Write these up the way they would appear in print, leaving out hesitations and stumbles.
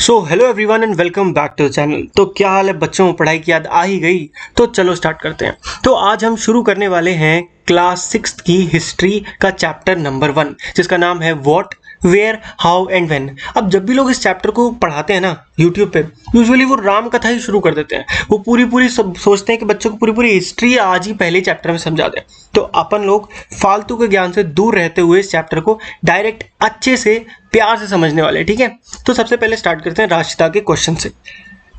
So hello everyone and welcome back to the channel. तो क्या हाल है बच्चों, पढ़ाई की याद आ ही गई? तो चलो स्टार्ट करते हैं। तो आज हम शुरू करने वाले हैं क्लास 6 की हिस्ट्री का चैप्टर नंबर 1, जिसका नाम है what, where, how and when. अब जब भी लोग इस चैप्टर को पढ़ाते हैं ना यूट्यूब पे, यूजुअली वो राम कथा ही शुरू कर देते हैं। वो पूरी सब सोचते हैं कि बच्चों को पूरी हिस्ट्री आज ही पहले चैप्टर में समझा दें। तो अपन लोग फालतू के ज्ञान से दूर रहते हुए इस चैप्टर को डायरेक्ट अच्छे से प्यार से समझने वाले, ठीक है। तो सबसे पहले स्टार्ट करते हैं राशिता के क्वेश्चन से।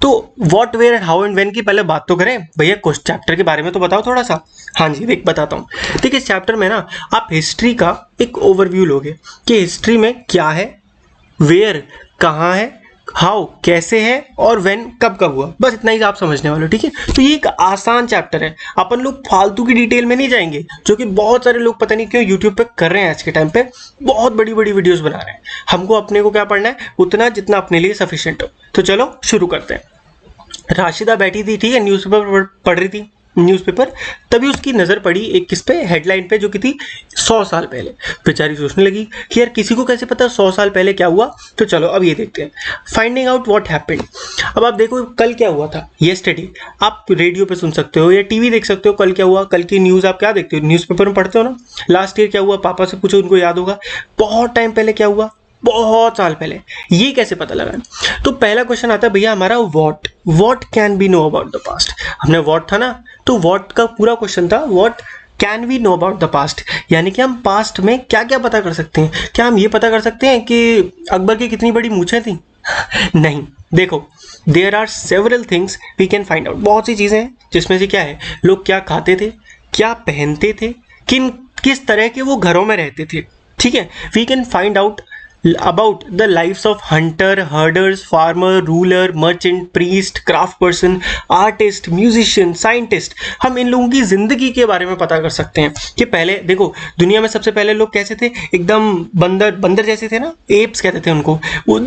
तो what, where, how and when की पहले बात तो करें भैया। चैप्टर के बारे में तो बताओ थोड़ा सा। हाँ जी, देख बताता हूँ। देखिए इस चैप्टर में ना आप हिस्ट्री का एक ओवरव्यू लोगे कि हिस्ट्री में क्या है, वेयर कहाँ है, हाउ कैसे है और व्हेन कब कब हुआ। बस इतना ही आप समझने वाले हो, ठीक है। तो ये एक आसान चैप्टर है। अपन लोग फालतू की डिटेल में नहीं जाएंगे, जो कि बहुत सारे लोग पता नहीं क्यों यूट्यूब पे कर रहे हैं। आज के टाइम पे बहुत बड़ी बड़ी वीडियोस बना रहे हैं। हमको अपने को क्या पढ़ना है, उतना जितना अपने लिए सफिशिएंट हो। तो चलो शुरू करते हैं। राशिदा बैठी थी, ठीक है, न्यूज़पेपर पढ़ रही थी न्यूज़पेपर। तभी उसकी नज़र पड़ी एक किस पे, हेडलाइन पे, जो कि थी 100 साल पहले। बेचारी सोचने लगी कि यार किसी को कैसे पता 100 साल पहले क्या हुआ। तो चलो अब ये देखते हैं, फाइंडिंग आउट व्हाट हैपेंड। अब आप देखो कल क्या हुआ था, येस्टरडे। आप रेडियो पे सुन सकते हो या टीवी देख सकते हो, कल क्या हुआ। कल की न्यूज़ आप क्या देखते हो, न्यूज़पेपर में पढ़ते हो ना। लास्ट ईयर क्या हुआ, पापा से पूछो, उनको याद होगा। बहुत टाइम पहले क्या हुआ, बहुत साल पहले। ये कैसे पता लगा? तो पहला क्वेश्चन आता है भैया हमारा what can be know about the past. हमने व्हाट था ना, तो व्हाट का पूरा क्वेश्चन था what can we know about the past, यानी कि हम पास्ट में क्या क्या पता कर सकते हैं। क्या हम ये पता कर सकते हैं कि अकबर की कितनी बड़ी मूछें थी? नहीं। देखो there are several things we can find out. बहुत सी चीजें हैं जिसमें से क्या है, लोग क्या खाते थे, क्या पहनते थे, किस तरह के वो घरों में रहते थे, ठीक है। We can find out about the lives of hunter, herders, farmer, ruler, merchant, priest, craft person, artist, musician, scientist। हम इन लोगों की जिंदगी के बारे में पता कर सकते हैं कि पहले देखो दुनिया में सबसे पहले लोग कैसे थे, एकदम बंदर जैसे थे ना, एप्स कहते थे उनको। वो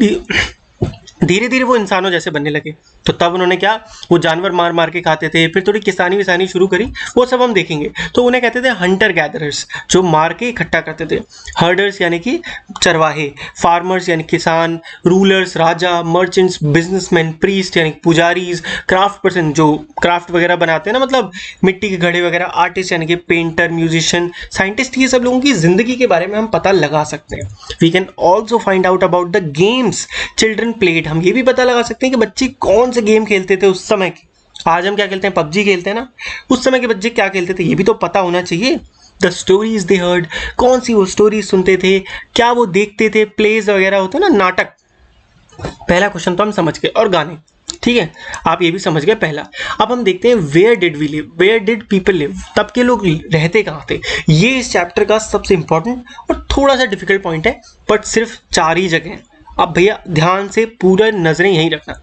धीरे धीरे वो इंसानों जैसे बनने लगे। तो तब उन्होंने क्या, वो जानवर मार मार के खाते थे, फिर थोड़ी किसानी विसानी शुरू करी, वो सब हम देखेंगे। तो उन्हें कहते थे हंटर गैदरर्स, जो मार के इकट्ठा करते थे। हर्डर्स यानी कि चरवाहे, फार्मर्स यानी किसान, रूलर्स राजा, मर्चेंट्स बिजनेसमैन, प्रीस्ट यानी पुजारीज, क्राफ्ट पर्सन जो क्राफ्ट वगैरह बनाते हैं ना, मतलब मिट्टी के घड़े वगैरह, आर्टिस्ट यानी कि पेंटर, म्यूजिशियन, साइंटिस्ट। ये सब लोगों की जिंदगी के बारे में हम पता लगा सकते हैं। We can also find out about the games children played. हम ये भी पता लगा सकते हैं कि बच्चे कौन से गेम खेलते थे उस समय के। आज हम क्या खेलते हैं, पबजी खेलते हैं ना, उस समय के बच्चे क्या खेलते थे ये भी तो पता होना चाहिए। द स्टोरीज दे हर्ड, कौन सी वो स्टोरीज सुनते थे, क्या वो देखते थे, प्लेज वगैरह होते हैं ना, नाटक। पहला क्वेश्चन तो हम समझ गए, और गाने, ठीक है, आप ये भी समझ गए पहला। अब हम देखते हैं where did we live, where did people live, तब के लोग रहते कहाँ थे। ये इस चैप्टर का सबसे इंपॉर्टेंट और थोड़ा सा डिफिकल्ट पॉइंट है, बट सिर्फ 4 ही जगह हैं। अब भैया ध्यान से पूरा नजरें यहीं रखना।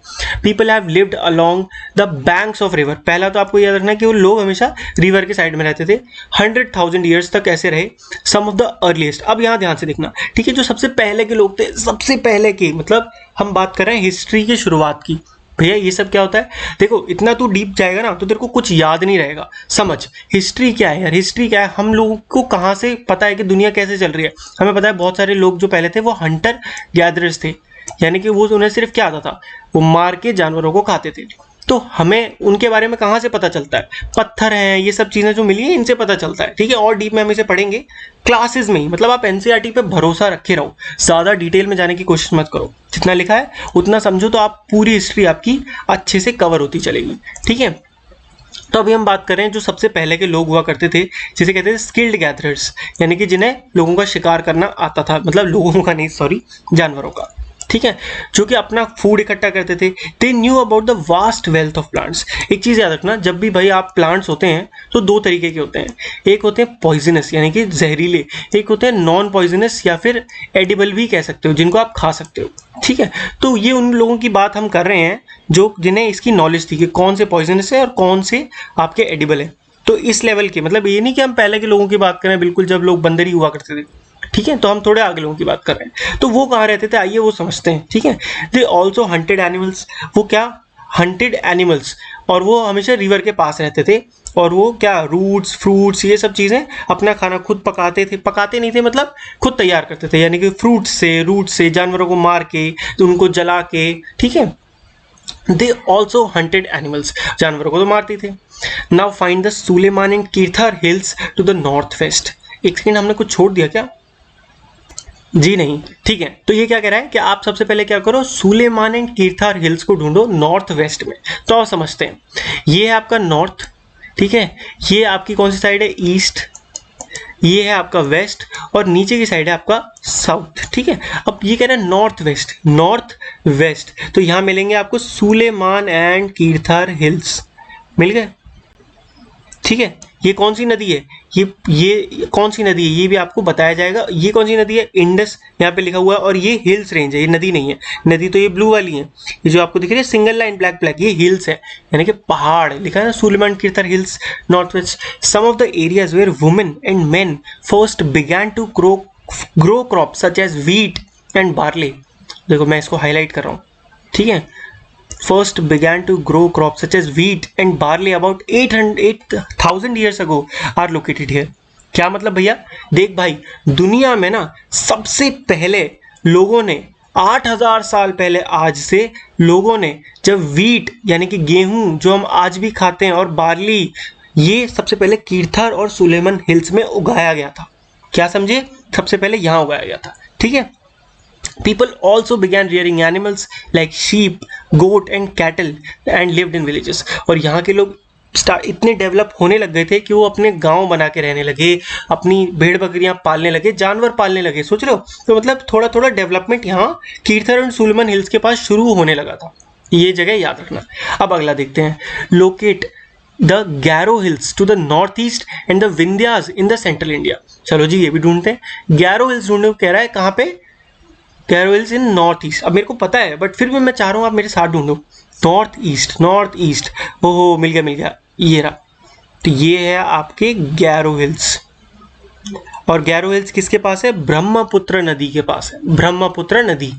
People have lived along the banks of river. पहला तो आपको याद रखना कि वो लोग हमेशा रिवर के साइड में रहते थे। 100,000 ईयर्स तक ऐसे रहे। सम ऑफ द अर्लीस्ट, अब यहाँ ध्यान से देखना, ठीक है, जो सबसे पहले के लोग थे, सबसे पहले के, मतलब हम बात कर रहे हैं हिस्ट्री की शुरुआत की। भैया ये सब क्या होता है, देखो इतना तू डीप जाएगा ना तो तेरे को कुछ याद नहीं रहेगा। समझ हिस्ट्री क्या है यार, हिस्ट्री क्या है, हम लोगों को कहाँ से पता है कि दुनिया कैसे चल रही है। हमें पता है बहुत सारे लोग जो पहले थे वो हंटर गैदरर्स थे, यानी कि वो उन्हें सिर्फ क्या आता था, वो मार के जानवरों को खाते थे। तो हमें उनके बारे में कहाँ से पता चलता है, पत्थर हैं, ये सब चीज़ें जो मिली है इनसे पता चलता है, ठीक है। और डीप में हम इसे पढ़ेंगे क्लासेस में ही, मतलब आप एनसीईआरटी पे भरोसा रखे रहो, ज़्यादा डिटेल में जाने की कोशिश मत करो। जितना लिखा है उतना समझो, तो आप पूरी हिस्ट्री आपकी अच्छे से कवर होती चलेगी, ठीक है। तो अभी हम बात कर रहे हैं जो सबसे पहले के लोग हुआ करते थे, जिसे कहते थे स्किल्ड गैदरर्स, यानी कि जिन्हें लोगों का शिकार करना आता था, मतलब लोगों का नहीं, सॉरी, जानवरों का, ठीक है, जो कि अपना फूड इकट्ठा करते थे। They knew about the vast wealth of plants. एक चीज़ याद रखना, जब भी भाई आप प्लांट्स होते हैं तो 2 तरीके के होते हैं। एक होते हैं पॉइजनस यानी कि जहरीले, एक होते हैं नॉन पॉइजनस या फिर एडिबल भी कह सकते हो, जिनको आप खा सकते हो, ठीक है। तो ये उन लोगों की बात हम कर रहे हैं जो जिन्हें इसकी नॉलेज थी कि कौन से पॉइजनस है और कौन से आपके एडिबल है। तो इस लेवल के, मतलब ये नहीं कि हम पहले के लोगों की बात करें बिल्कुल जब लोग बंदर ही हुआ करते थे, ठीक है। तो हम थोड़े आगे लोगों की बात कर रहे हैं। तो वो कहाँ रहते थे, आइए वो समझते हैं, ठीक है। They also hunted animals. वो क्या, हंटेड एनिमल्स, और वो हमेशा रिवर के पास रहते थे, और वो क्या रूट्स फ्रूट्स ये सब चीज़ें अपना खाना खुद पकाते थे, पकाते नहीं थे मतलब खुद तैयार करते थे, यानी कि फ्रूट से रूट से जानवरों को मार के तो उनको जला के, ठीक है। दे ऑल्सो हंटेड एनिमल्स, जानवरों को तो मारते थे। Now find the Sulaiman and Kirthar hills to the north west. एक सेकेंड, हमने कुछ छोड़ दिया क्या? जी नहीं, ठीक है। तो ये क्या कह रहा है कि आप सबसे पहले क्या करो, सुलेमान एंड कीर्थर हिल्स को ढूंढो नॉर्थ वेस्ट में। तो आप समझते हैं, ये है आपका नॉर्थ, ठीक है, ये आपकी कौन सी साइड है, ईस्ट, ये है आपका वेस्ट, और नीचे की साइड है आपका साउथ, ठीक है। अब ये कह रहा है नॉर्थ वेस्ट, नॉर्थ वेस्ट, तो यहाँ मिलेंगे आपको सुलेमान एंड कीर्थर हिल्स, मिल गए, ठीक है। ये कौन सी नदी है, ये कौन सी नदी है ये भी आपको बताया जाएगा। ये कौन सी नदी है, इंडस यहाँ पे लिखा हुआ है, और ये हिल्स रेंज है, ये नदी नहीं है। नदी तो ये ब्लू वाली है, ये जो आपको दिख रही है सिंगल लाइन ब्लैक ब्लैक, ये हिल्स है, यानी कि पहाड़, लिखा है ना Sulaiman Kirthar hills north west. Some of the areas where women and men first began to grow crop such as wheat and barley. देखो मैं इसको हाईलाइट कर रहा हूँ, ठीक है। First began to grow crops such as wheat and barley about 8,000 years ago are located here। क्या मतलब भैया, देख भाई, दुनिया में ना सबसे पहले लोगों ने 8,000 साल पहले आज से लोगों ने जब वीट यानी कि गेहूं जो हम आज भी खाते हैं और बार्ली, ये सबसे पहले कीर्थर और सुलेमान हिल्स में उगाया गया था। क्या समझे, सबसे पहले यहाँ उगाया गया था, ठीक है। People also began rearing animals like sheep, goat and cattle and lived in villages। और यहाँ के लोग इतने डेवलप होने लग गए थे कि वो अपने गांव बना के रहने लगे, अपनी भेड़ बकरियां पालने लगे, जानवर पालने लगे, सोच रहे हो। तो मतलब थोड़ा थोड़ा डेवलपमेंट यहाँ कीर्थर और सुलेमान हिल्स के पास शुरू होने लगा था, ये जगह याद रखना। अब अगला देखते हैं, locate the Garo hills to the north east and the Vindhyas in the central India. चलो जी ये भी ढूंढते हैं। गैरो हिल्स ढूंढने को कह रहा है, कहाँ पे, गैरो हिल्स इन नॉर्थ ईस्ट। अब मेरे को पता है बट फिर भी मैं चाह रहा हूँ आप मेरे साथ ढूंढो। नॉर्थ ईस्ट, नॉर्थ ईस्ट, ओहो मिल गया मिल गया, ये रहा। तो ये है आपके गैरो हिल्स, और गैरो हिल्स किसके पास है, ब्रह्मपुत्र नदी के पास है, ब्रह्मपुत्र नदी।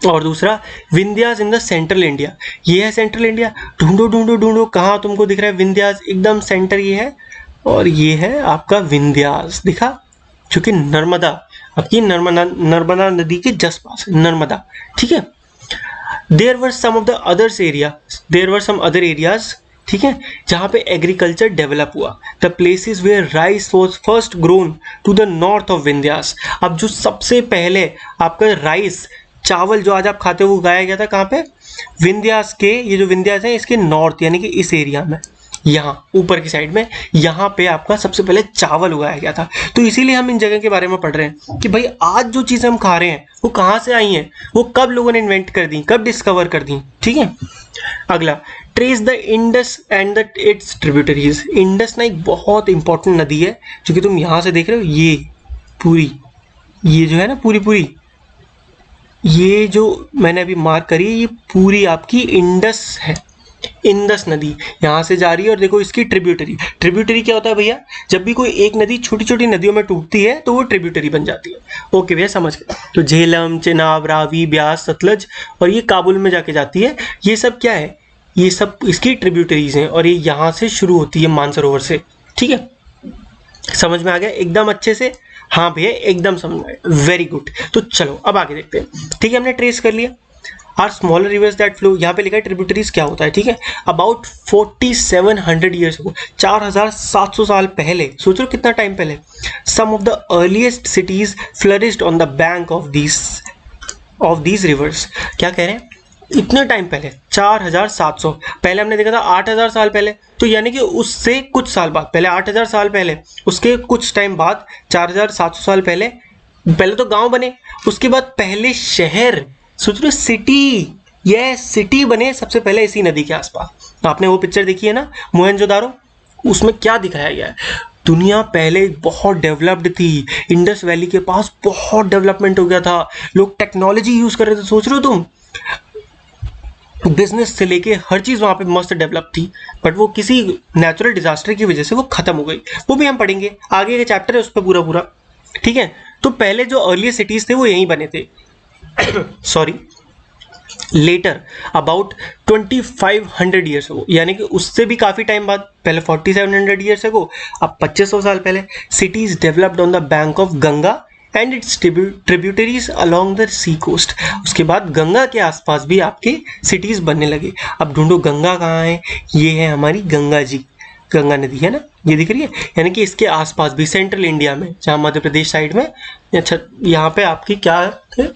और दूसरा Vindhyas in the central India, ये है सेंट्रल इंडिया। ढूंढो ढूंढो ढूंढो, कहाँ तुमको दिख रहा है विंध्यास, एकदम सेंटर ये है, और ये है आपका विंध्यास, दिखा, जो कि नर्मदा, आपकी नर्मदा नदी के जस्ट पास है, नर्मदा, ठीक है। There were some of the others area, there were some other areas, ठीक है, जहाँ पे एग्रीकल्चर डेवलप हुआ। The places where rice was first grown to the north of Vindhyas. अब जो सबसे पहले आपका राइस, चावल जो आज आप खाते हो वो उगाया गया था कहाँ पे, विंध्यास के, ये जो विंध्यास है इसके नॉर्थ यानी कि इस एरिया में, यहाँ ऊपर की साइड में, यहाँ पे आपका सबसे पहले चावल उगाया गया था। तो इसीलिए हम इन जगह के बारे में पढ़ रहे हैं कि भाई आज जो चीज़ें हम खा रहे हैं वो कहाँ से आई हैं, वो कब लोगों ने इन्वेंट कर दी, कब डिस्कवर कर दी, ठीक है। अगला, trace the Indus and the it's tributaries. Indus ना एक बहुत इंपॉर्टेंट नदी है, जो कि तुम यहाँ से देख रहे हो, ये पूरी, ये जो है ना पूरी ये जो मैंने अभी मार्क करी, ये पूरी आपकी इंडस है, इंडस नदी यहाँ से जा रही है। और देखो इसकी ट्रिब्यूटरी, ट्रिब्यूटरी क्या होता है भैया, जब भी कोई एक नदी छोटी छोटी नदियों में टूटती है तो वो ट्रिब्यूटरी बन जाती है। ओके भैया समझ गए। तो झेलम, चेनाब, रावी, ब्यास, सतलज, और ये काबुल में जाके जाती है, ये सब क्या है, ये सब इसकी ट्रिब्यूटरीज हैं, और ये यहाँ से शुरू होती है मानसरोवर से, ठीक है। समझ में आ गया एकदम अच्छे से, हाँ भैया एकदम समझ में आया, वेरी गुड। तो चलो अब आगे देखते हैं, ठीक है, हमने ट्रेस कर लिया। Are smaller rivers that flow, यहाँ पे लिखा है ट्रिब्यूटरीज क्या होता है, ठीक है। अबाउट 4700 ईयर्स को, 4700 साल पहले, सोचो कितना टाइम पहले, some of the earliest cities flourished on the bank of these rivers. क्या कह रहे हैं, इतने टाइम पहले 4700, पहले हमने देखा था 8000 साल पहले, तो यानी कि उससे कुछ साल बाद, पहले 8000 साल पहले, उसके कुछ टाइम बाद 4700 साल पहले तो गांव बने, उसके बाद पहले शहर, सोच लो सिटी, ये सिटी बने सबसे पहले इसी नदी के आसपास। आपने वो पिक्चर देखी है ना मोहनजोदारो, उसमें क्या दिखाया गया है, दुनिया पहले बहुत डेवलप्ड थी, इंडस वैली के पास बहुत डेवलपमेंट हो गया था, लोग टेक्नोलॉजी यूज कर रहे थे, सोच रहे हो तुम, बिजनेस से लेके हर चीज़ वहाँ पे मस्त डेवलप थी, बट वो किसी नेचुरल डिजास्टर की वजह से वो खत्म हो गई। वो भी हम पढ़ेंगे, आगे के चैप्टर है उस पर पूरा, ठीक है। तो पहले जो अर्ली सिटीज थे वो यहीं बने थे sorry. Later about 2500 years ago, यानी कि उससे भी काफ़ी टाइम बाद, पहले 4700 ईयर्स अगो, अब 2500 साल पहले, cities developed on the bank of Ganga and its tributaries along the sea coast. उसके बाद गंगा के आसपास भी आपके सिटीज बनने लगे। अब ढूंढो गंगा कहाँ है, ये है हमारी गंगा जी, गंगा नदी है ना, ये दिख रही है, यानी कि इसके आसपास भी सेंट्रल इंडिया में, जहाँ मध्य प्रदेश साइड में, अच्छा यहाँ पे आपकी क्या है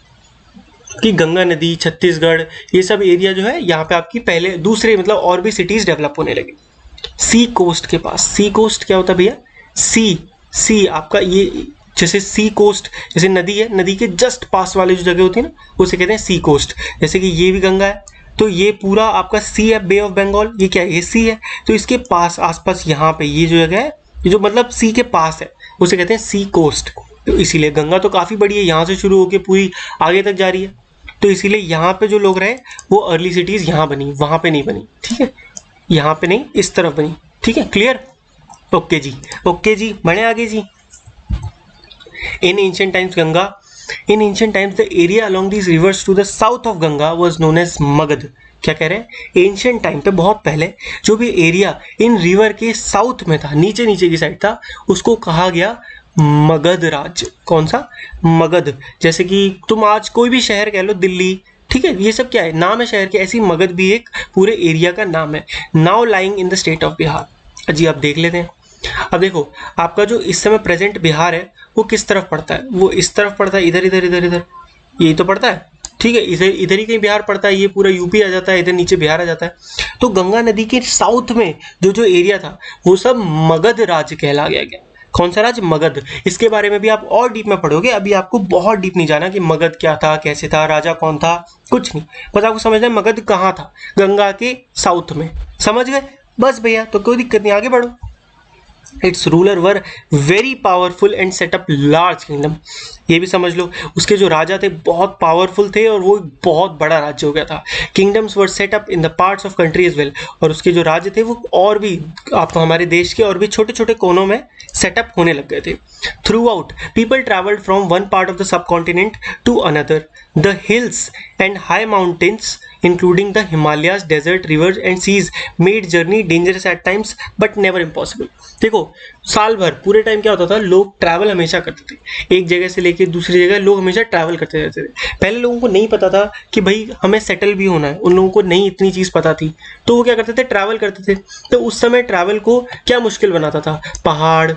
कि गंगा नदी, छत्तीसगढ़, ये सब एरिया जो है यहाँ पे आपकी पहले दूसरे मतलब और भी सिटीज डेवलप होने लगे सी कोस्ट के पास। सी कोस्ट क्या होता है भैया, सी आपका ये जैसे सी कोस्ट, जैसे नदी है, नदी के जस्ट पास वाले जो जगह होती है ना, उसे कहते हैं सी कोस्ट। जैसे कि ये भी गंगा है, तो ये पूरा आपका सी है, बे ऑफ बंगाल, ये क्या है, ये सी है, तो इसके पास आसपास यहाँ पे ये जो जगह है, ये जो मतलब सी के पास है, उसे कहते हैं सी कोस्ट। तो इसीलिए गंगा तो काफ़ी बड़ी है, यहाँ से शुरू होकर पूरी आगे तक जा रही है, तो इसीलिए यहाँ पे जो लोग रहे वो अर्ली सिटीज़ यहाँ बनी, वहाँ पे नहीं बनी, ठीक है, यहाँ पे नहीं, इस तरफ बनी, ठीक है, क्लियर, ओके जी, ओके जी, बढ़े आगे जी। In ancient times, the area along these rivers to the south of Ganga was known as Magad। क्या कह रहे हैं, एंशियंट टाइम पे बहुत पहले जो भी एरिया इन रिवर के साउथ में था, नीचे नीचे की साइड था, उसको कहा गया मगध राज्य। कौन सा, मगध। जैसे कि तुम आज कोई भी शहर कह लो, दिल्ली, ठीक है, ये सब क्या है, नाम है शहर के, ऐसी मगध भी एक पूरे एरिया का नाम है। Now lying in the state of Bihar. जी आप देख लेते हैं। अब देखो आपका जो इस समय प्रेजेंट बिहार है वो किस तरफ पड़ता है, वो इस तरफ पड़ता है, इधर इधर इधर इधर, यही तो पड़ता है, ठीक है, इधर इधर ही कहीं बिहार पड़ता है, ये पूरा यूपी आ जाता है, इधर नीचे बिहार आ जाता है। तो गंगा नदी के साउथ में जो जो एरिया था वो सब मगध राज्य कहला गया। कौन सा राज्य, मगध। इसके बारे में भी आप और डीप में पढ़ोगे, अभी आपको बहुत डीप नहीं जाना कि मगध क्या था, कैसे था, राजा कौन था, कुछ नहीं, बस आपको समझना है मगध कहाँ था, गंगा के साउथ में, समझ गए, बस भैया, तो कोई दिक्कत नहीं, आगे बढ़ो। Its ruler were very powerful and set up large kingdom। ये भी समझ लो, उसके जो राजा थे बहुत पावरफुल थे और वो बहुत बड़ा राज्य हो गया था। Kingdoms were set up in the parts of country as well। और उसके जो राज्य थे वो और भी आपको हमारे देश के और भी छोटे छोटे कोनों में सेटअप होने लग गए थे। Throughout, people traveled from one part of the subcontinent to another। The hills and high mountains including the Himalayas, desert, rivers and seas made journey dangerous at times but never impossible। देखो साल भर पूरे time क्या होता था, लोग travel हमेशा करते थे, एक जगह से लेके दूसरी जगह लोग हमेशा ट्रैवल करते रहते थे। पहले लोगों को नहीं पता था कि भाई हमें सेटल भी होना है, उन लोगों को नहीं इतनी चीज़ पता थी, तो वो क्या करते थे, ट्रैवल करते थे। तो उस समय ट्रैवल को क्या मुश्किल बनाता था, पहाड़,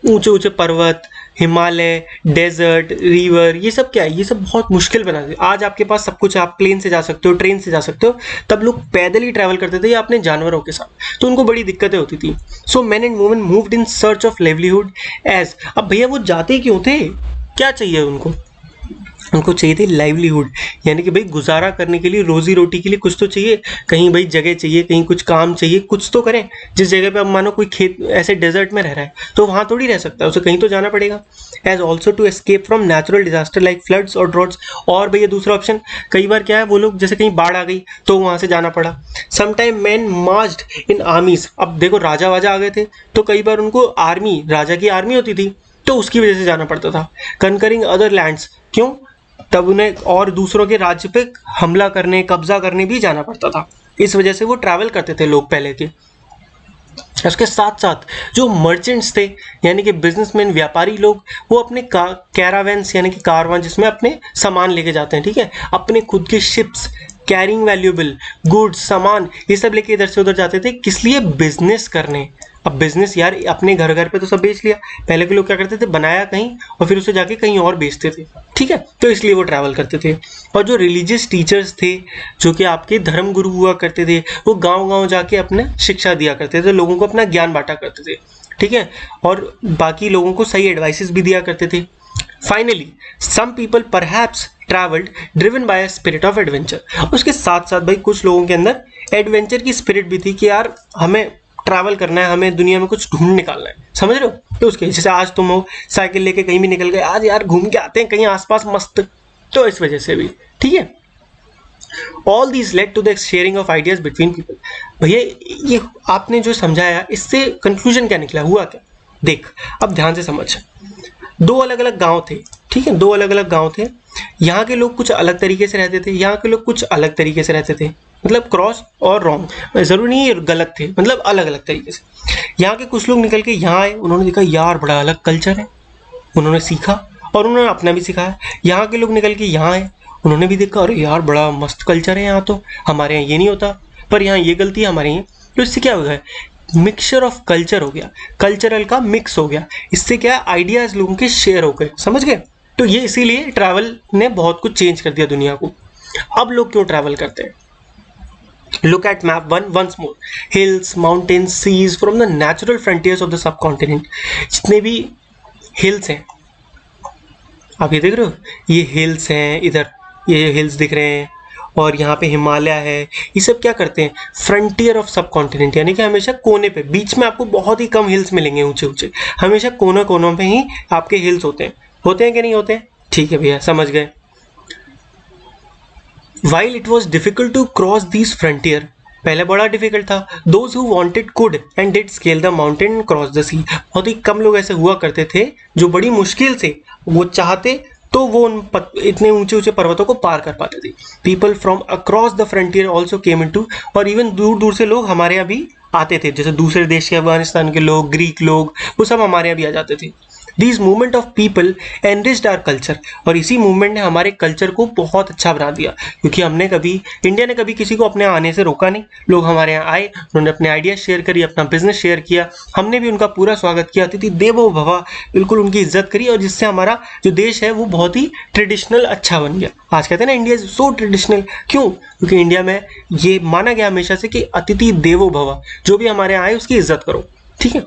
ऊंचे ऊंचे पर्वत, हिमालय, डेजर्ट, रिवर, ये सब क्या है, ये सब बहुत मुश्किल बना दिया। आज आपके पास सब कुछ है, आप प्लेन से जा सकते हो, ट्रेन से जा सकते हो, तब लोग पैदल ही ट्रैवल करते थे या अपने जानवरों के साथ, तो उनको बड़ी दिक्कतें होती थी। So man and women moved in search of livelihood as. अब भैया वो जाते क्यों थे, क्या चाहिए उनको, उनको चाहिए थी लाइवलीहुड, यानी कि भाई गुजारा करने के लिए, रोजी रोटी के लिए कुछ तो चाहिए, कहीं भाई जगह चाहिए, कहीं कुछ काम चाहिए, कुछ तो करें। जिस जगह पे अब मानो कोई खेत ऐसे डेजर्ट में रह रहा है तो वहाँ थोड़ी रह सकता है, उसे कहीं तो जाना पड़ेगा। As also to escape from natural disaster like floods और ड्रॉट्स। और भैया दूसरा ऑप्शन, कई बार क्या है, वो लोग जैसे कहीं बाढ़ आ गई तो वहाँ से जाना पड़ा। समटाइम मैन मार्च्ड इन आर्मीज। अब देखो राजा वाजा आ गए थे तो कई बार उनको आर्मी, राजा की आर्मी होती थी तो उसकी वजह से जाना पड़ता था। कनकरिंग अदर लैंड्स, क्यों, तब उन्हें और दूसरों के राज्य पे हमला करने, कब्जा करने भी जाना पड़ता था, इस वजह से वो ट्रैवल करते थे लोग पहले के। उसके साथ साथ जो मर्चेंट्स थे यानी कि बिजनेसमैन, व्यापारी लोग, वो अपने कैरावेंस यानी कि कारवां जिसमें अपने सामान लेके जाते हैं, ठीक है, अपने खुद के शिप्स, कैरिंग वैल्यूएबल गुड्स, सामान, ये सब लेके इधर से उधर जाते थे, किस लिए, बिजनेस करने। अब बिजनेस यार अपने घर घर पे तो सब बेच लिया, पहले के लोग क्या करते थे, बनाया कहीं और फिर उसे जाके कहीं और बेचते थे, ठीक है, तो इसलिए वो ट्रैवल करते थे। और जो रिलीजियस टीचर्स थे, जो कि आपके धर्म गुरु हुआ करते थे, वो गांव गांव जाके अपने शिक्षा दिया करते थे, लोगों को अपना ज्ञान बांटा करते थे, ठीक है, और बाकी लोगों को सही एडवाइसेस भी दिया करते थे। Finally some people perhaps travelled driven by a spirit of adventure. उसके साथ साथ भाई कुछ लोगों के अंदर एडवेंचर की स्पिरिट भी थी कि यार हमें ट्रैवल करना है, हमें दुनिया में कुछ ढूंढ निकालना है, समझ रहे हो। तो उसके जैसे आज तुम हो साइकिल लेके कहीं भी निकल गए, आज यार घूम के आते हैं कहीं आसपास मस्त, तो इस वजह से भी, ठीक है। All these led to the sharing of ideas between people. भैया ये आपने जो समझाया इससे कंक्लूजन क्या निकला, हुआ क्या, देख अब ध्यान से समझ। दो अलग अलग गांव थे, ठीक है, दो अलग अलग गांव थे, यहाँ के लोग कुछ अलग तरीके से रहते थे, यहाँ के लोग कुछ अलग तरीके से रहते थे, मतलब क्रॉस और रॉन्ग, जरूरी नहीं है गलत थे, मतलब अलग अलग तरीके से। यहाँ के कुछ लोग निकल के यहाँ आए, उन्होंने देखा यार बड़ा अलग कल्चर है, उन्होंने सीखा और उन्होंने अपना भी सिखाया। यहाँ के लोग निकल के यहाँ आए, उन्होंने भी देखा अरे यार बड़ा मस्त कल्चर है यहाँ, तो हमारे यहाँ ये नहीं होता, पर यहाँ ये गलती है हमारे यहाँ। तो इससे क्या हो गया, मिक्सचर ऑफ कल्चर हो गया, कल्चरल का मिक्स हो गया। इससे क्या आइडियाज लोगों के शेयर हो गए, समझ गए। तो ये इसीलिए ट्रैवल ने बहुत कुछ चेंज कर दिया दुनिया को। अब लोग क्यों ट्रैवल करते हैं, Look at map one once more. Hills, mountains, seas from the natural frontiers of the subcontinent. जितने भी hills हैं, आप ये देख रहे हो, ये हिल्स हैं, इधर ये हिल्स दिख रहे हैं और यहाँ पे हिमालय है। ये सब क्या करते हैं, फ्रंटियर ऑफ सब कॉन्टिनेंट, यानी कि हमेशा कोने पे, बीच में आपको बहुत ही कम हिल्स मिलेंगे ऊंचे ऊंचे, हमेशा कोनों कोनों पे ही आपके हिल्स होते हैं कि नहीं होते हैं। ठीक है भैया, समझ गए। While it was difficult to cross these frontier, पहले बड़ा डिफिकल्ट था। Those who wanted could and did scale the mountain and cross the sea. बहुत ही कम लोग ऐसे हुआ करते थे जो बड़ी मुश्किल से वो चाहते तो वो उन इतने ऊंचे ऊंचे पर्वतों को पार कर पाते थे। People from across the frontier also came into, और इवन दूर दूर से लोग हमारे यहाँ भी आते थे, जैसे दूसरे देश के, अफगानिस्तान के लोग, ग्रीक लोग, वो सब हमारे यहाँ भी आ जाते थे। These movement of people enriched our culture, और इसी मूवमेंट ने हमारे कल्चर को बहुत अच्छा बना दिया, क्योंकि हमने कभी, इंडिया ने कभी किसी को अपने आने से रोका नहीं। लोग हमारे यहाँ आए, उन्होंने अपने आइडिया शेयर करी, अपना बिजनेस शेयर किया, हमने भी उनका पूरा स्वागत किया, अतिथि देवो भव, बिल्कुल उनकी इज्जत करी, और जिससे हमारा जो देश है वो बहुत ही ट्रेडिशनल अच्छा बन गया। आज कहते हैं ना इंडिया इज सो ट्रेडिशनल, क्यों? क्योंकि इंडिया में ये माना गया हमेशा से कि अतिथि देवो भव, जो भी हमारे यहाँ आए उसकी इज्जत करो, ठीक है।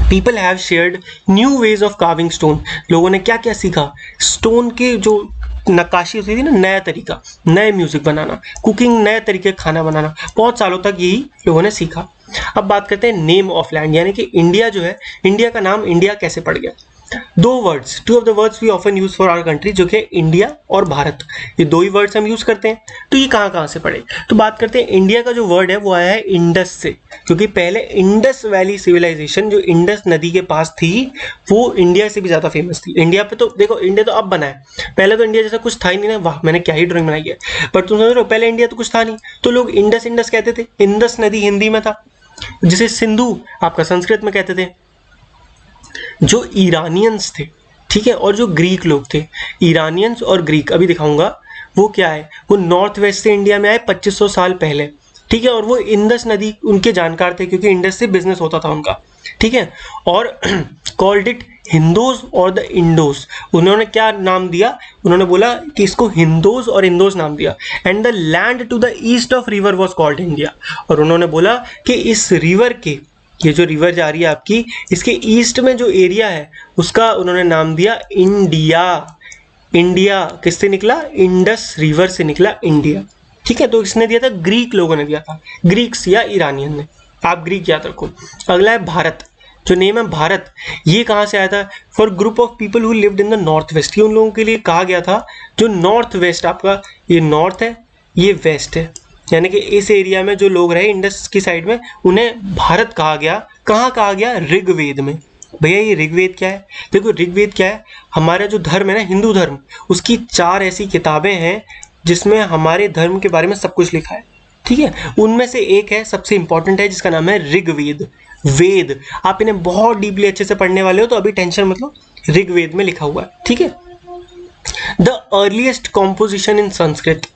People have shared new ways of carving stone. लोगों ने क्या क्या सीखा, स्टोन के जो नक्काशी होती थी ना, नया तरीका, नए म्यूजिक बनाना, कुकिंग, नए तरीके खाना बनाना, बहुत सालों तक यही लोगों ने सीखा। अब बात करते हैं नेम ऑफ लैंड, यानी कि इंडिया जो है, इंडिया का नाम इंडिया कैसे पड़ गया। दो words, two of the words we often use for our country, जो कि इंडिया और भारत, ये दो ही वर्ड्स हम यूज करते हैं। तो ये कहाँ कहाँ से पड़े, तो बात करते हैं इंडिया का जो वर्ड है वो आया है इंडस से, क्योंकि पहले इंडस वैली सिविलाइजेशन जो इंडस नदी के पास थी वो इंडिया से भी ज्यादा फेमस थी। इंडिया पे तो देखो, इंडिया तो अब बना है, पहले तो इंडिया जैसा कुछ था ही नहीं ना, वाह मैंने क्या ही ड्राइंग बनाई है, पर तुम समझ रहे हो पहले इंडिया तो कुछ था नहीं, तो लोग इंडस इंडस कहते थे। इंडस नदी हिंदी में था, जिसे सिंधु आपका संस्कृत में कहते थे। जो ईरानियंस थे, ठीक है, और जो ग्रीक लोग थे, ईरानियंस और ग्रीक अभी दिखाऊंगा, वो क्या है, वो नॉर्थ वेस्ट से इंडिया में आए 2500 साल पहले, ठीक है, और वो इंडस नदी उनके जानकार थे, क्योंकि इंडस से बिजनेस होता था उनका, ठीक है, और कॉल्ड इट हिंदोज और द इंडोज। उन्होंने क्या नाम दिया, उन्होंने बोला कि इसको हिंदोज और इंडोज नाम दिया। And the land to the east of river was called India, और उन्होंने बोला कि इस रिवर के, ये जो रिवर जा रही है आपकी, इसके ईस्ट में जो एरिया है उसका उन्होंने नाम दिया इंडिया। इंडिया किससे निकला, इंडस रिवर से निकला इंडिया, ठीक है। तो इसने दिया था, ग्रीक लोगों ने दिया था, ग्रीक्स या ईरानियन ने, आप ग्रीक याद रखो। अगला है भारत, जो नेम है भारत, ये कहाँ से आया था, for group of people who lived in the north waste, ये उन लोगों के लिए कहा गया था जो नॉर्थ वेस्ट, आपका ये नॉर्थ है ये वेस्ट है, यानी कि इस एरिया में जो लोग रहे इंडस की साइड में, उन्हें भारत कहा गया। कहाँ कहा गया, ऋग्वेद में। भैया ये ऋग्वेद क्या है, देखो ऋग्वेद क्या है, हमारा जो धर्म है ना, हिंदू धर्म, उसकी 4 ऐसी किताबें हैं जिसमें हमारे धर्म के बारे में सब कुछ लिखा है, ठीक है। उनमें से एक है, सबसे इंपॉर्टेंट है, जिसका नाम है ऋग्वेद। वेद, आप इन्हें बहुत डीपली अच्छे से पढ़ने वाले हो, तो अभी टेंशन मतलब, ऋग्वेद में लिखा हुआ है, ठीक है। द अर्लीस्ट कॉम्पोजिशन इन संस्कृत,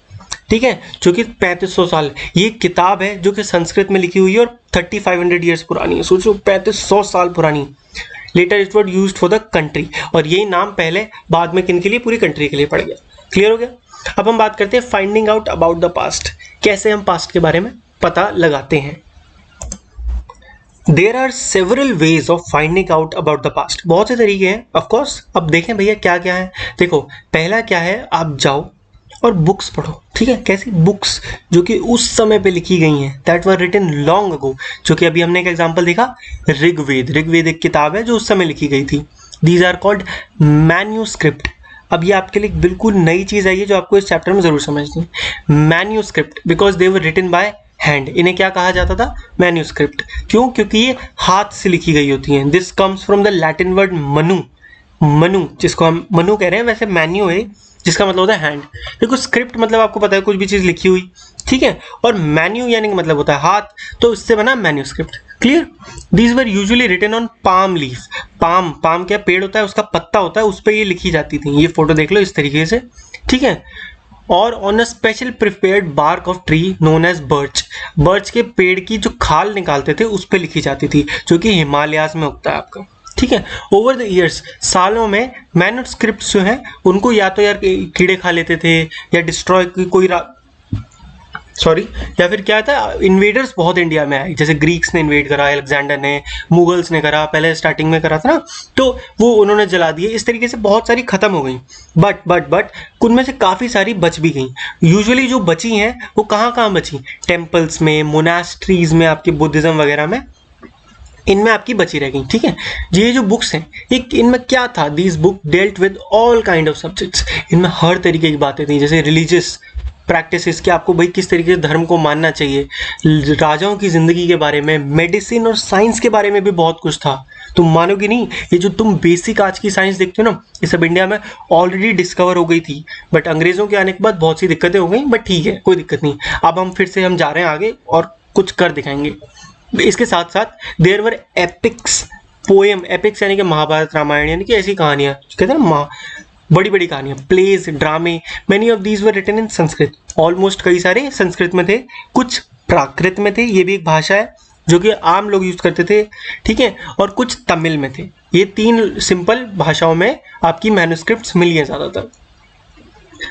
ठीक है, जो कि 3500 साल, ये किताब है जो कि संस्कृत में लिखी हुई है और 3500 ईयर्स पुरानी है, सोचो 3500 साल पुरानी। Later it was used for the country, और यही नाम पहले बाद में किन के लिए, पूरी कंट्री के लिए पड़ गया। क्लियर हो गया। अब हम बात करते हैं finding out about the past, कैसे हम पास्ट के बारे में पता लगाते हैं। There are several ways of finding out about the past, बहुत से तरीके हैं ऑफकोर्स। अब देखें भैया क्या क्या है, देखो पहला क्या है, आप जाओ और बुक्स पढ़ो, ठीक है। कैसी बुक्स, जो कि उस समय पे लिखी गई हैं, that were written long ago, जो कि अभी हमने एक एग्जांपल देखा, ऋग्वेद। ऋग्वेद एक किताब है जो उस समय लिखी गई थी। These are called manuscript. अब ये आपके लिए बिल्कुल नई चीज़ आई है जो आपको इस चैप्टर में जरूर समझनी है। Manuscript, because they were written by hand, इन्हें क्या कहा जाता था, मैन्यूस्क्रिप्ट। क्यों, क्योंकि ये हाथ से लिखी गई होती हैं। This comes from the Latin word Manu, Manu, जिसको हम मनु कह रहे हैं, वैसे मैन्यू है, जिसका मतलब होता है हैंड। देखो स्क्रिप्ट मतलब आपको पता है कुछ भी चीज़ लिखी हुई, ठीक है, और मैन्यू यानी कि मतलब होता है हाथ, तो इससे बना manuscript. Clear? These were usually written on palm leaf. Palm, palm क्या पेड़ होता है, उसका पत्ता होता है, उस पर ये लिखी जाती थी। ये फोटो देख लो इस तरीके से, ठीक है। और on a special prepared bark of tree known as birch. Birch के पेड़ की जो खाल निकालते थे उस पर लिखी जाती थी, जो कि हिमालयाज में उगता है आपका, ठीक है। ओवर द ईयर्स, सालों में मैन्यूस्क्रिप्ट जो है उनको या तो यार कीड़े खा लेते थे, या डिस्ट्रॉय कोई या फिर क्या था, इन्वेडर्स बहुत इंडिया में आए, जैसे ग्रीक्स ने इन्वेड करा, अलेक्जेंडर ने, मुगल्स ने करा, पहले स्टार्टिंग में करा था ना, तो वो उन्होंने जला दिए। इस तरीके से बहुत सारी खत्म हो गई, बट उनमें से काफ़ी सारी बच भी गई। यूजुअली जो बची हैं वो कहाँ कहाँ बची, टेम्पल्स में, मोनास्ट्रीज में, आपके बुद्धिज्म वगैरह में, इनमें आपकी बची रह गई, ठीक है। ये जो बुक्स हैं, एक इनमें क्या था, these book dealt with all kind of subjects. इनमें हर तरीके की बातें थी, जैसे रिलीजियस प्रैक्टिसेस कि आपको भाई किस तरीके से धर्म को मानना चाहिए, राजाओं की ज़िंदगी के बारे में, मेडिसिन और साइंस के बारे में भी बहुत कुछ था। तुम मानोगे नहीं, ये जो तुम बेसिक आज की साइंस देखते हो ना, ये सब इंडिया में ऑलरेडी डिस्कवर हो गई थी, बट अंग्रेज़ों के आने के बाद बहुत सी दिक्कतें हो गई, बट ठीक है, कोई दिक्कत नहीं। अब हम फिर से हम जा रहे हैं आगे और कुछ कर दिखाएंगे। इसके साथ साथ there were epics, poem, epics यानी कि महाभारत रामायण, यानी कि ऐसी कहानियाँ कहते हैं ना, बड़ी बड़ी कहानियाँ, प्लेज, ड्रामे, many of these were written in Sanskrit. Almost कई सारे संस्कृत में थे, कुछ प्राकृत में थे, ये भी एक भाषा है जो कि आम लोग यूज करते थे, ठीक है, और कुछ तमिल में थे। ये 3 सिंपल भाषाओं में आपकी मैन्यूस्क्रिप्ट्स मिली हैं ज़्यादातर।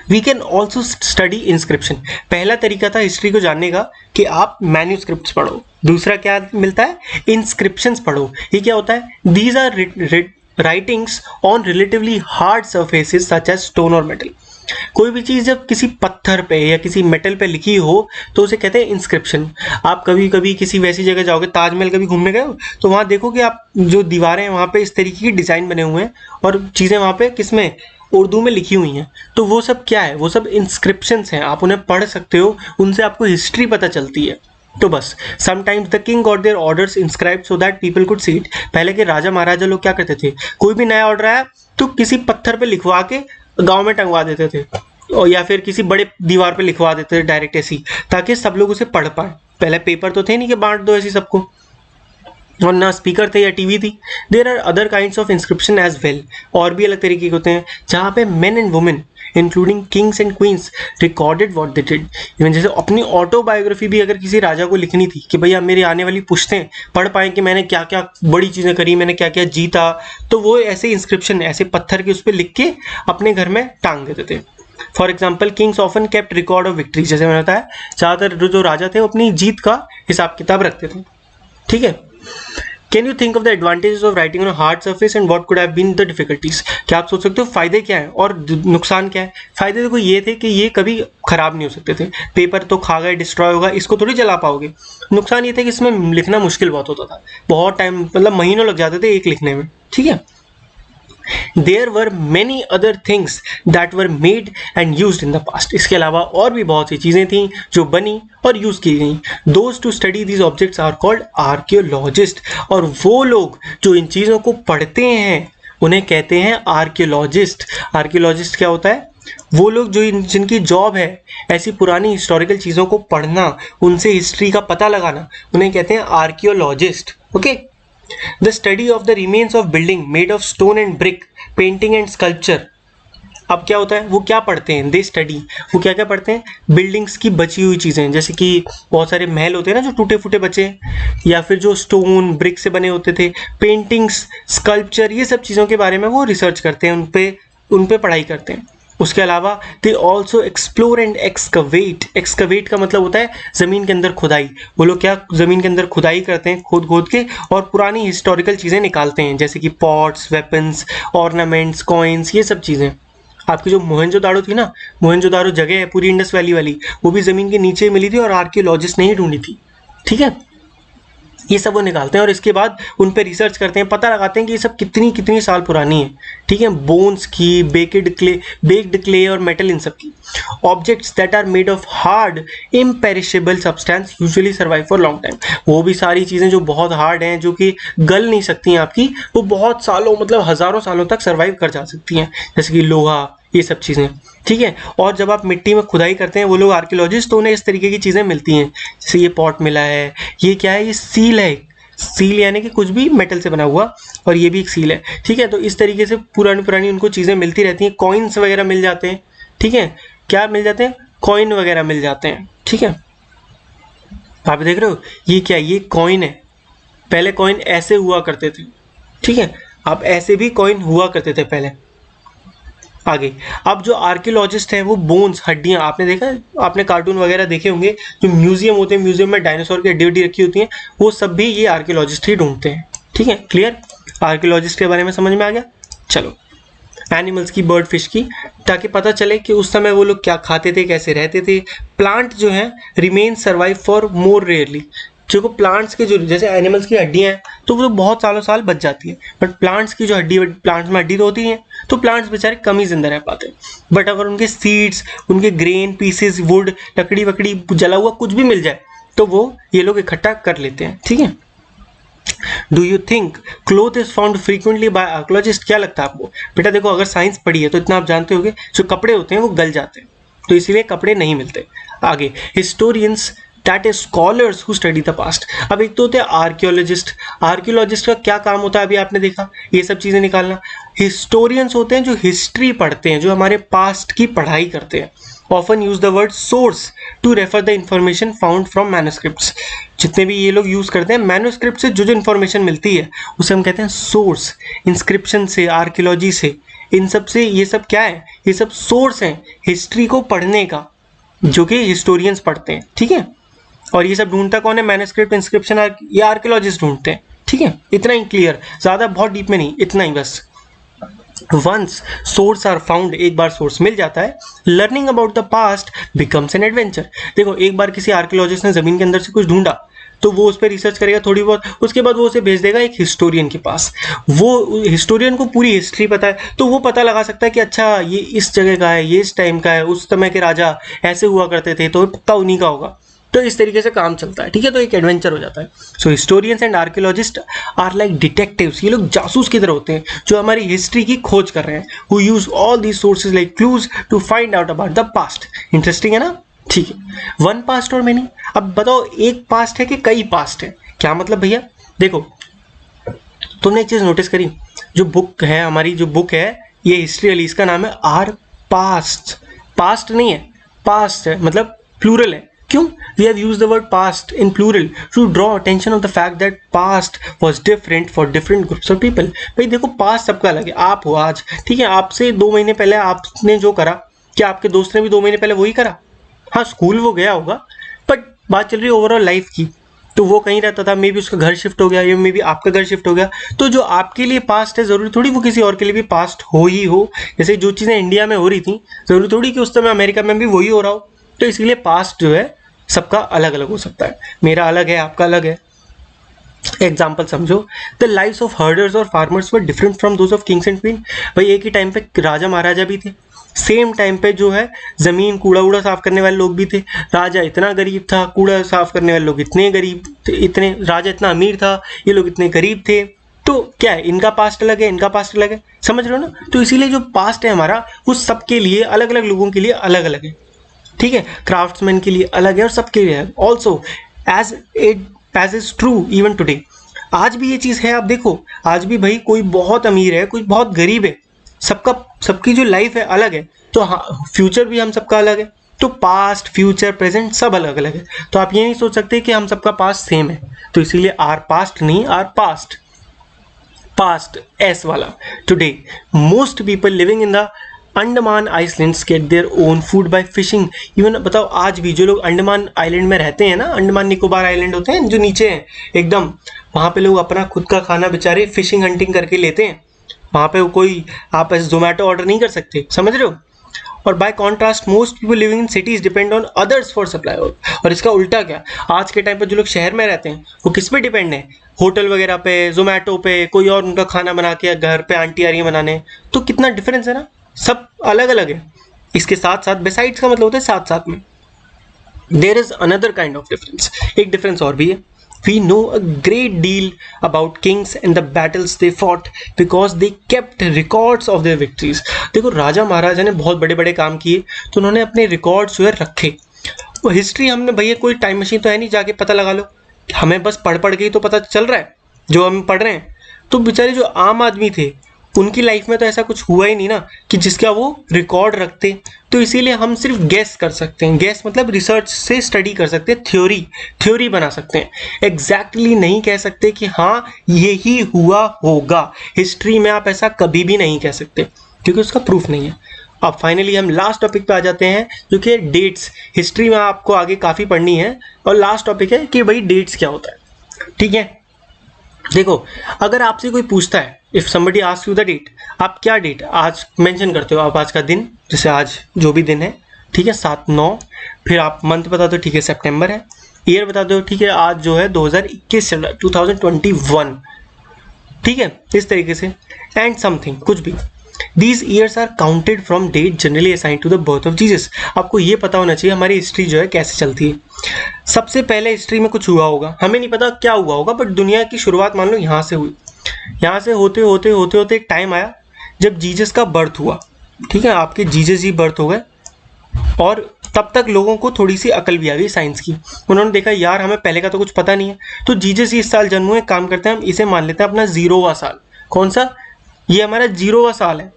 We can also study inscription. पहला तरीका था हिस्ट्री को जानने का कि आप मैन्यूस्क्रिप्ट्स पढ़ो। दूसरा क्या मिलता है, इंस्क्रिप्शंस पढ़ो। ये क्या होता है, these are writings on relatively hard surfaces such as stone और मेटल। कोई भी चीज़ जब किसी पत्थर पे या किसी मेटल पे लिखी हो तो उसे कहते हैं इंस्क्रिप्शन। आप कभी कभी किसी वैसी जगह जाओगे, ताजमहल कभी घूमने गए हो, तो वहाँ देखोगे आप जो दीवारें हैं वहाँ पे इस तरीके की डिज़ाइन बने हुए हैं और चीज़ें वहाँ पे किसमें, उर्दू में लिखी हुई हैं। तो वो सब क्या है, वो सब इंस्क्रिप्शंस हैं, आप उन्हें पढ़ सकते हो, उनसे आपको हिस्ट्री पता चलती है। तो बस, sometimes the king got there orders inscribed so that people could see it. पहले के राजा महाराजा लोग क्या करते थे, कोई भी नया ऑर्डर आया तो किसी पत्थर पे लिखवा के गांव में टंगवा देते थे, और या फिर किसी बड़े दीवार पे लिखवा देते थे डायरेक्ट ऐसी, ताकि सब लोग उसे पढ़ पाए। पहले पेपर तो थे नहीं कि बांट दो ऐसी सबको, और ना स्पीकर थे या टीवी थी। There are other kinds of inscription as well, और भी अलग तरीके के होते हैं जहाँ पे men and women including kings and queens recorded what they did. Even जैसे अपनी ऑटोबायोग्राफी भी अगर किसी राजा को लिखनी थी कि भैया मेरी आने वाली पुश्तें पढ़ पाएँ कि मैंने क्या क्या बड़ी चीज़ें करी, मैंने क्या क्या जीता, तो वो ऐसे इंस्क्रिप्शन ऐसे पत्थर के उस पर लिख के अपने घर में टांग देते थे। For example, Kings often kept record of victory. जैसे मैंने बताया, ज़्यादातर जो राजा थे वो अपनी जीत का हिसाब किताब रखते थे, ठीक है। Can you think of the advantages of writing on hard surface and what could have been the difficulties. क्या आप सोच सकते हो फायदे क्या है और नुकसान क्या है। फायदे देखो ये थे कि ये कभी खराब नहीं हो सकते थे, पेपर तो खा गए, डिस्ट्रॉय होगा, इसको थोड़ी जला पाओगे। नुकसान ये था कि इसमें लिखना मुश्किल बहुत होता था, बहुत टाइम, मतलब महीनों लग जाते थे एक लिखने में, ठीक है। There were many other things that were made and used in the past. इसके अलावा और भी बहुत सी चीज़ें थीं जो बनी और यूज़ की गई। Those to study these objects are called archaeologists. और वो लोग जो इन चीज़ों को पढ़ते हैं उन्हें कहते हैं आर्कियोलॉजिस्ट। आर्कियोलॉजिस्ट क्या होता है, वो लोग जो जिनकी जॉब है ऐसी पुरानी हिस्टोरिकल चीज़ों को पढ़ना, उनसे हिस्ट्री का पता लगाना, उन्हें कहते हैं archaeologist. Okay. The study of the remains of building made of stone and brick, painting and sculpture. अब क्या होता है, वो क्या पढ़ते हैं, दे स्टडी, वो क्या क्या पढ़ते हैं, बिल्डिंग्स की बची हुई चीज़ें, जैसे कि बहुत सारे महल होते हैं ना जो टूटे फूटे बचे हैं, या फिर जो स्टोन ब्रिक से बने होते थे, पेंटिंग्स, स्कल्पचर, ये सब चीज़ों के बारे में वो रिसर्च करते हैं, उन पे पढ़ाई करते हैं। उसके अलावा they also explore and excavate. Excavate का मतलब होता है ज़मीन के अंदर खुदाई। वो लोग क्या ज़मीन के अंदर खुदाई करते हैं, खोद खोद के, और पुरानी हिस्टोरिकल चीज़ें निकालते हैं, जैसे कि पॉट्स, वेपन्स, ऑर्नामेंट्स, कॉइन्स, ये सब चीज़ें। आपकी जो मोहनजोदाड़ो थी ना, मोहनजोदाड़ो जगह है पूरी इंडस वैली वाली, वो भी ज़मीन के नीचे मिली थी और आर्कियोलॉजिस्ट ने ही ढूंढी थी, ठीक है। ये सब वो निकालते हैं और इसके बाद उन पे रिसर्च करते हैं, पता लगाते हैं कि ये सब कितनी कितनी साल पुरानी है, ठीक है। बोन्स की, बेक्ड क्ले और मेटल, इन सब की। Objects that are made of hard imperishable substance usually survive for long time. वो भी सारी चीज़ें जो बहुत हार्ड हैं, जो कि गल नहीं सकती हैं आपकी, वो बहुत सालों, मतलब हज़ारों सालों तक सर्वाइव कर जा सकती हैं, जैसे कि लोहा, ये सब चीज़ें, ठीक है। और जब आप मिट्टी में खुदाई करते हैं वो लोग आर्कियोलॉजिस्ट, तो उन्हें इस तरीके की चीज़ें मिलती हैं, जैसे ये पॉट मिला है, ये क्या है, ये सील है, सील यानी कि कुछ भी मेटल से बना हुआ, और ये भी एक सील है, ठीक है। तो इस तरीके से पुरानी पुरानी उनको चीज़ें मिलती रहती हैं, कॉइन्स वगैरह मिल जाते हैं, ठीक है। क्या मिल जाते हैं, कॉइन वगैरह मिल जाते हैं, ठीक है। आप देख रहे हो ये क्या, ये कॉइन है, पहले कॉइन ऐसे हुआ करते थे, ठीक है, अब ऐसे भी कॉइन हुआ करते थे पहले। आगे अब जो आर्कियोलॉजिस्ट हैं वो बोन्स, हड्डियां, आपने देखा है, आपने कार्टून वगैरह देखे होंगे, जो म्यूजियम होते हैं, म्यूजियम में डायनासोर की हड्डी वड्डी रखी होती हैं, वो सब भी ये आर्कियोलॉजिस्ट ही ढूंढते हैं, ठीक है। क्लियर, आर्कियोलॉजिस्ट के बारे में समझ में आ गया। चलो एनिमल्स की, बर्ड, फिश की, ताकि पता चले कि उस समय वो लोग क्या खाते थे, कैसे रहते थे। प्लांट जो है remain survive for more rarely, जो प्लांट्स के, जो जैसे एनिमल्स की हड्डियां हैं तो वो बहुत सालों साल बच जाती है, बट प्लांट्स की जो हड्डी, प्लांट्स में हड्डी तो होती है, तो प्लांट्स बेचारे कम ही जिंदा रह पाते हैं। बट अगर उनके सीड्स, उनके ग्रेन पीसेस, वुड, लकड़ी वकड़ी, जला हुआ कुछ भी मिल जाए तो वो ये लोग इकट्ठा कर लेते हैं, ठीक है। Do you think cloth is found frequently by archaeologist, क्या लगता है आपको? बेटा देखो, अगर साइंस पढ़ी है तो इतना आप जानते होगे, जो कपड़े होते हैं वो गल जाते हैं, तो इसीलिए कपड़े नहीं मिलते। आगे historians, that is scholars who study the past. अब एक तो होते हैं आर्कियोलॉजिस्ट, आर्कियोलॉजिस्ट का क्या काम होता है अभी आपने देखा, ये सब चीजें निकालना। हिस्टोरियंस होते हैं जो हिस्ट्री पढ़ते हैं, जो हमारे पास्ट की पढ़ाई करते हैं। Often use the word source to refer the information found from manuscripts. जितने भी ये लोग यूज करते हैं, मैन्युस्क्रिप्ट से जो जो इन्फॉर्मेशन मिलती है उसे हम कहते हैं सोर्स। इंस्क्रिप्शन से, आर्कियोलॉजी से, इन सब से, ये सब क्या है, ये सब सोर्स हैं हिस्ट्री को पढ़ने का, जो कि हिस्टोरियंस पढ़ते हैं, ठीक है। और ये सब ढूंढता कौन है, मैन्युस्क्रिप्ट, इंस्क्रिप्शन, ये आर्कियोलॉजिस्ट ढूंढते हैं, ठीक है। इतना ही क्लियर, ज्यादा बहुत डीप में नहीं, इतना ही बस। वंस सोर्स आर फाउंड, एक बार सोर्स मिल जाता है, learning about the past becomes an adventure. देखो एक बार किसी आर्कियोलॉजिस्ट ने जमीन के अंदर से कुछ ढूंढा तो वो उस पर रिसर्च करेगा थोड़ी बहुत, उसके बाद वो उसे भेज देगा एक हिस्टोरियन के पास। वो हिस्टोरियन को पूरी हिस्ट्री पता है, तो वो पता लगा सकता है कि अच्छा ये इस जगह का है, ये इस टाइम का है, उस समय के राजा ऐसे हुआ करते थे, तो पक्का उन्हीं का होगा। तो इस तरीके से काम चलता है, ठीक है। तो एक एडवेंचर हो जाता है। So historians and archaeologists are like detectives, ये लोग जासूस की तरह होते हैं जो हमारी हिस्ट्री की खोज कर रहे हैं, who use all these sources like clues to find out about the past. Interesting है ना, ठीक है। वन पास्ट और मेनी, अब बताओ एक पास्ट है कि कई पास्ट है, क्या मतलब भैया? देखो तुमने एक चीज नोटिस करी, जो बुक है हमारी, जो बुक है ये हिस्ट्री वाली, इसका नाम है आर पास्ट। पास्ट नहीं है, पास्ट है, मतलब प्लूरल है। क्यों? We have used the word past in plural to draw attention of the fact that past was different for different groups of people। भाई देखो पास्ट सबका अलग है, आप हो आज, ठीक है, आपसे 2 महीने पहले आपने जो करा, क्या आपके दोस्त ने भी 2 महीने पहले वही करा? हाँ स्कूल वो गया होगा, बट बात चल रही है ओवरऑल लाइफ की। तो वो कहीं रहता था, मे बी उसका घर शिफ्ट हो गया, या मे बी आपका घर शिफ्ट हो गया, तो जो आपके लिए पास्ट है जरूरी थोड़ी वो किसी और के लिए भी पास्ट हो ही हो। जैसे जो चीज़ें इंडिया में हो रही थी, जरूरी थोड़ी कि उस समय अमेरिका में भी वही हो रहा हो। तो इसलिए पास्ट जो है सबका अलग अलग हो सकता है, मेरा अलग है, आपका अलग है। एग्जाम्पल समझो, द लाइव्स ऑफ हर्डर्स और farmers were different from those of Kings and queen. भाई एक ही टाइम पे राजा महाराजा भी थे, सेम टाइम पे जो है जमीन कूड़ा वूड़ा साफ करने वाले लोग भी थे। राजा इतना गरीब था, कूड़ा साफ करने वाले लोग इतने गरीब थे, इतने, राजा इतना अमीर था, ये लोग इतने गरीब थे। तो क्या है, इनका पास्ट अलग है, इनका पास्ट अलग है, समझ रहे हो ना। तो इसीलिए जो पास्ट है हमारा वो सबके लिए, अलग अलग लोगों के लिए अलग अलग है, ठीक है। क्राफ्ट्समैन के लिए अलग है और सबके लिए है। Also as is true even today, आज भी ये चीज़ है। आप देखो आज भी भाई कोई बहुत अमीर है, कोई बहुत गरीब है, सबकी जो लाइफ है अलग है। तो हाँ, फ्यूचर भी हम सबका अलग है। तो पास्ट, फ्यूचर, प्रेजेंट सब अलग अलग है। तो आप ये नहीं सोच सकते कि हम सबका पास्ट सेम है। तो इसीलिए आर पास्ट नहीं, आर पास्ट, पास्ट एस वाला। Today most people living in the Andaman islands get their own food by fishing. Even बताओ आज भी जो लोग अंडमान आइलैंड में रहते हैं ना, अंडमान निकोबार आइलैंड होते हैं जो नीचे हैं एकदम, वहाँ पे लोग अपना खुद का खाना बेचारे फिशिंग हंटिंग करके लेते हैं। वहाँ पे कोई आप ऐसे जोमेटो ऑर्डर नहीं कर सकते, समझ रहे हो। और bye contrast most people living in cities depend on others for supply. और इसका उल्टा क्या, आज के टाइम पर जो लोग शहर में रहते हैं वो किस पे डिपेंड है, होटल वगैरह पे, जोमेटो पे, कोई और उनका खाना बना के घर पे आंटी आ रही है बनाने। तो कितना डिफरेंस है ना, सब अलग अलग है। इसके साथ साथ, बिसाइड्स का मतलब होता है साथ साथ में, there is another kind of difference. एक डिफरेंस और भी है, We know a great deal about kings and the battles they fought because they kept records of their victories. देखो राजा महाराजा ने बहुत बड़े बड़े काम किए तो उन्होंने अपने रिकॉर्ड्स जो है रखे। वो हिस्ट्री हमने भैया कोई टाइम मशीन तो है नहीं जाके पता लगा लो, हमें बस पढ़ पढ़ के ही तो पता चल रहा है जो हम पढ़ रहे हैं। तो बेचारे जो आम आदमी थे उनकी लाइफ में तो ऐसा कुछ हुआ ही नहीं ना कि जिसका वो रिकॉर्ड रखते, तो इसीलिए हम सिर्फ गेस कर सकते हैं। गेस मतलब रिसर्च से स्टडी कर सकते हैं, थ्योरी बना सकते हैं। एग्जैक्टली नहीं कह सकते कि हाँ यही हुआ होगा। हिस्ट्री में आप ऐसा कभी भी नहीं कह सकते क्योंकि उसका प्रूफ नहीं है। अब फाइनली हम लास्ट टॉपिक पे आ जाते हैं जो कि डेट्स। हिस्ट्री में आपको आगे काफ़ी पढ़नी है और लास्ट टॉपिक है कि भाई डेट्स क्या होता है। ठीक है, देखो अगर आपसे कोई पूछता है, if somebody asks you the date, आप क्या डेट आज मेंशन करते हो? आप आज का दिन, जैसे आज जो भी दिन है, ठीक है 7/9, फिर आप मंथ बता दो, ठीक है सितंबर है, ईयर बता दो, ठीक है आज जो है 2021 चल रहा है, 2021, ठीक है इस तरीके से, एंड समथिंग कुछ भी। These years are counted from date generally assigned to the birth of Jesus. आपको ये पता होना चाहिए हमारी हिस्ट्री जो है कैसे चलती है। सबसे पहले हिस्ट्री में कुछ हुआ होगा, हमें नहीं पता क्या हुआ होगा, बट दुनिया की शुरुआत मान लो यहाँ से हुई। यहाँ से होते होते होते होते एक टाइम आया जब जीसस का बर्थ हुआ। ठीक है, आपके जीसस ही बर्थ हो गए और तब तक लोगों को थोड़ी सी अकल भी आ गई साइंस की। उन्होंने देखा यार हमें पहले का तो कुछ पता नहीं है, तो जीसस ही इस साल जन्म हुए, काम करते हैं हम इसे मान लेते हैं अपना 0वां साल। कौन सा? ये हमारा 0वां साल है।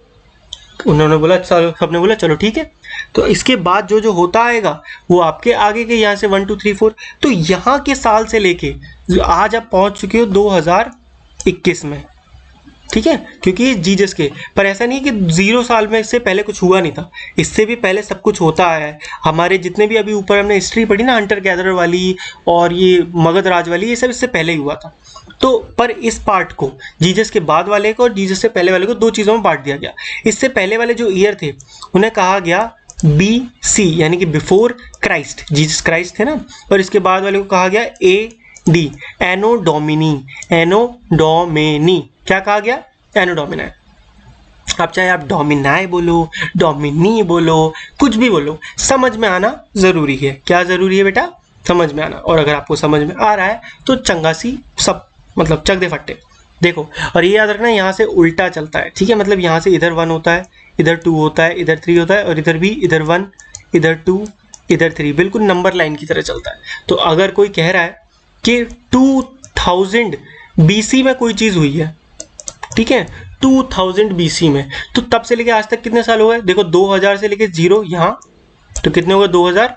उन्होंने बोला चलो, सबने बोला चलो ठीक है। तो इसके बाद जो जो होता आएगा वो आपके आगे के यहाँ से 1 2 3 4, तो यहाँ के साल से लेके आज आप पहुँच चुके हो 2021 में। ठीक है, क्योंकि ये जीसस के, पर ऐसा नहीं कि 0 साल में इससे पहले कुछ हुआ नहीं था, इससे भी पहले सब कुछ होता आया है। हमारे जितने भी अभी ऊपर हमने हिस्ट्री पढ़ी ना, हंटर गैदरर वाली और ये मगध राज वाली, ये सब इससे पहले ही हुआ था। तो पर इस पार्ट को, जीसस के बाद वाले को और जीसस से पहले वाले को, दो चीज़ों में बांट दिया गया। इससे पहले वाले जो ईयर थे उन्हें कहा गया BC, यानी कि बिफोर क्राइस्ट, जीसस क्राइस्ट थे ना, और इसके बाद वाले को कहा गया AD, एनो डोमिनी। क्या कहा गया? एनो डोमिनी। अब चाहे आप डोमिनाई बोलो, डोमिनी बोलो, कुछ भी बोलो, समझ में आना जरूरी है। क्या जरूरी है बेटा? समझ में आना। और अगर आपको समझ में आ रहा है तो चंगा सी सब, मतलब चक दे फट्टे। देखो, और ये याद रखना यहाँ से उल्टा चलता है। ठीक है, मतलब यहाँ से इधर 1 होता है, इधर 2 होता है, इधर 3 होता है, और इधर भी इधर 1, इधर 2, इधर 3, बिल्कुल नंबर लाइन की तरह चलता है। तो अगर कोई कह रहा है कि 2000 BC में कोई चीज़ हुई है, ठीक है 2000 BC में, तो तब से लेके आज तक कितने साल हो गए? देखो 2000 से लेके 0 यहाँ, तो कितने हो गए? 2000,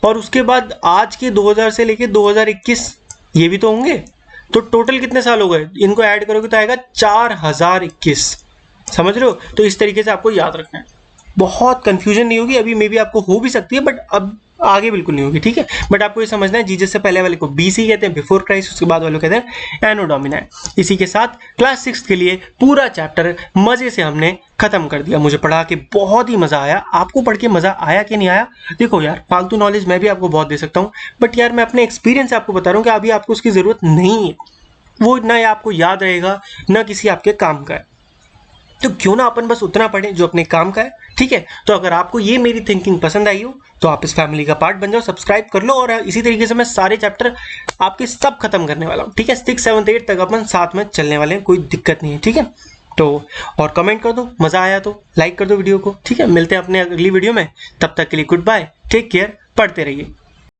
और उसके बाद आज के 2000 से लेके 2021, ये भी तो होंगे। तो टोटल कितने साल हो गए? इनको ऐड करोगे तो आएगा 4021। समझ रहे हो? तो इस तरीके से आपको याद रखना है, बहुत कंफ्यूजन नहीं होगी। अभी मे बी आपको हो भी सकती है, बट अब आगे बिल्कुल नहीं होगी। ठीक है, बट आपको ये समझना है जीसस से पहले वाले को BC कहते हैं, बिफोर क्राइस्ट, उसके बाद वाले को कहते हैं एनो डोमिनी। इसी के साथ क्लास 6 के लिए पूरा चैप्टर मजे से हमने खत्म कर दिया। मुझे पढ़ा के बहुत ही मजा आया। आपको पढ़ के मजा आया कि नहीं आया? देखो यार, फालतू नॉलेज मैं भी आपको बहुत दे सकता हूँ, बट यार मैं अपने एक्सपीरियंस से आपको बता रहा हूँ कि अभी आपको उसकी जरूरत नहीं है। वो ना आपको याद रहेगा, ना किसी आपके काम का है। तो क्यों ना अपन बस उतना पढ़ें जो अपने काम का है। ठीक है, तो अगर आपको ये मेरी थिंकिंग पसंद आई हो तो आप इस फैमिली का पार्ट बन जाओ, सब्सक्राइब कर लो, और इसी तरीके से मैं सारे चैप्टर आपके सब खत्म करने वाला हूँ। ठीक है, 6, 7, 8 तक अपन साथ में चलने वाले हैं, कोई दिक्कत नहीं है। ठीक है, तो और कमेंट कर दो, मजा आया तो लाइक कर दो वीडियो को। ठीक है, मिलते हैं अपने अगली वीडियो में, तब तक के लिए गुड बाय, टेक केयर, पढ़ते रहिए।